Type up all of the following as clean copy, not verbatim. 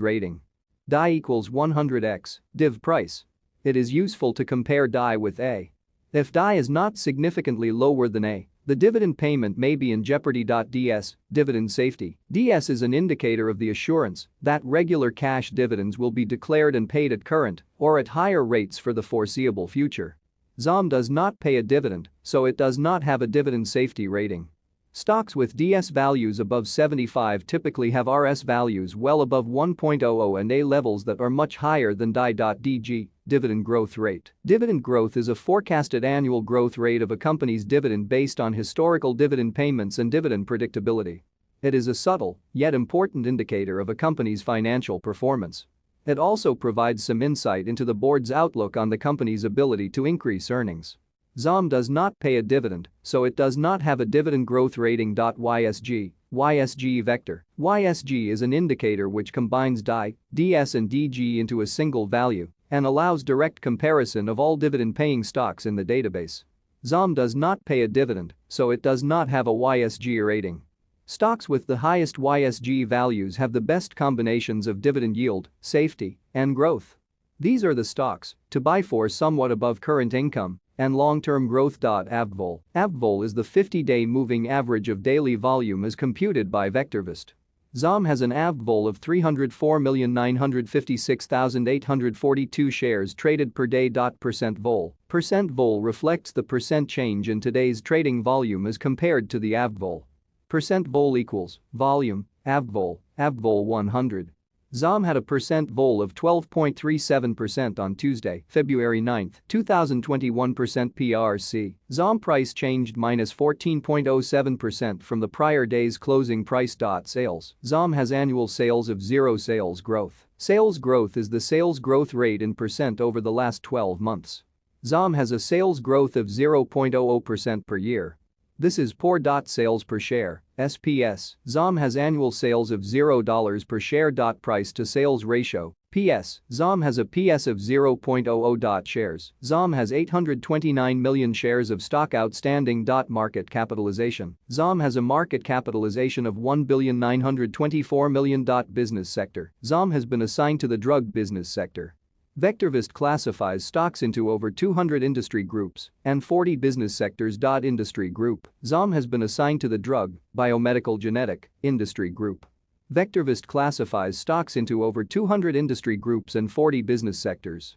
rating. DI equals 100x, div price. It is useful to compare DI with A. If DI is not significantly lower than A, the dividend payment may be in jeopardy. DS, dividend safety. DS is an indicator of the assurance that regular cash dividends will be declared and paid at current or at higher rates for the foreseeable future. ZOM does not pay a dividend, so it does not have a dividend safety rating. Stocks with DS values above 75 typically have RS values well above 1.00 and A levels that are much higher than DI.DG, dividend growth rate. Dividend growth is a forecasted annual growth rate of a company's dividend based on historical dividend payments and dividend predictability. It is a subtle, yet important indicator of a company's financial performance. It also provides some insight into the board's outlook on the company's ability to increase earnings. ZOM does not pay a dividend, so it does not have a dividend growth rating. YSG, YSG vector. YSG is an indicator which combines DI, DS and DG into a single value and allows direct comparison of all dividend-paying stocks in the database. ZOM does not pay a dividend, so it does not have a YSG rating. Stocks with the highest YSG values have the best combinations of dividend yield, safety, and growth. These are the stocks to buy for somewhat above current income and long-term growth. AVVOL. AVVOL is the 50-day moving average of daily volume as computed by Vectorvest. ZOM has an AVVOL of 304,956,842 shares traded per day. Percent vol. Percent vol reflects the percent change in today's trading volume as compared to the AVVOL. Percent vol equals volume, AVVOL, AVVOL 100. ZOM had a percent vol of 12.37% on Tuesday, February 9, 2021. PRC. ZOM price changed minus 14.07% from the prior day's closing price. Sales. ZOM has annual sales of 0 sales growth. Sales growth is the sales growth rate in percent over the last 12 months. ZOM has a sales growth of 0.00% per year. This is poor. Sales per share, SPS. ZOM has annual sales of $0 per share. Price to sales ratio, PS. ZOM has a PS of 0.00. Shares. ZOM has 829 million shares of stock outstanding. Market capitalization. ZOM has a market capitalization of $1,924,000,000. Business sector. ZOM has been assigned to the drug business sector. Vectorvest classifies stocks into over 200 industry groups and 40 business sectors. Industry group. ZOM has been assigned to the drug, biomedical genetic, industry group. Vectorvest classifies stocks into over 200 industry groups and 40 business sectors.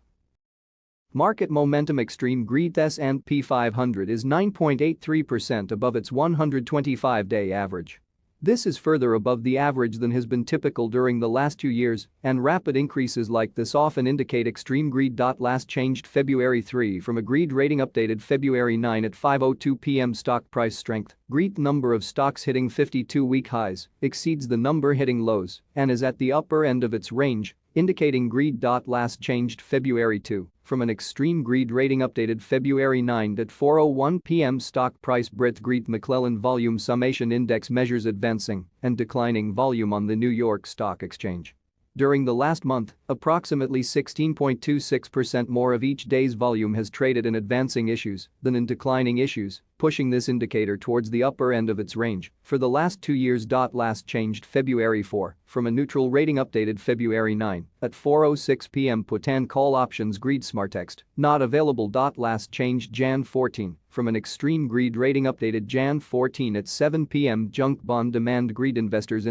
Market momentum. Extreme greed. S&P 500 is 9.83% above its 125-day average. This is further above the average than has been typical during the last 2 years, and rapid increases like this often indicate extreme greed. Last changed February 3 from a greed rating updated February 9 at 5:02 p.m. Stock price strength. Greed number of stocks hitting 52-week highs exceeds the number hitting lows and is at the upper end of its range, indicating greed. Last changed February 2 from an extreme greed rating updated February 9 at 4:01 p.m. Stock price. Brit Greed McClellan volume summation index measures advancing and declining volume on the New York Stock Exchange. During the last month, approximately 16.26% more of each day's volume has traded in advancing issues than in declining issues, pushing this indicator towards the upper end of its range for the last 2 years. Last changed February 4 from a neutral rating updated February 9 at 4:06 p.m. Put and call options. Greed SmartText not available. Last changed Jan 14 from an extreme greed rating updated Jan 14 at 7 p.m. Junk bond demand. Greed investors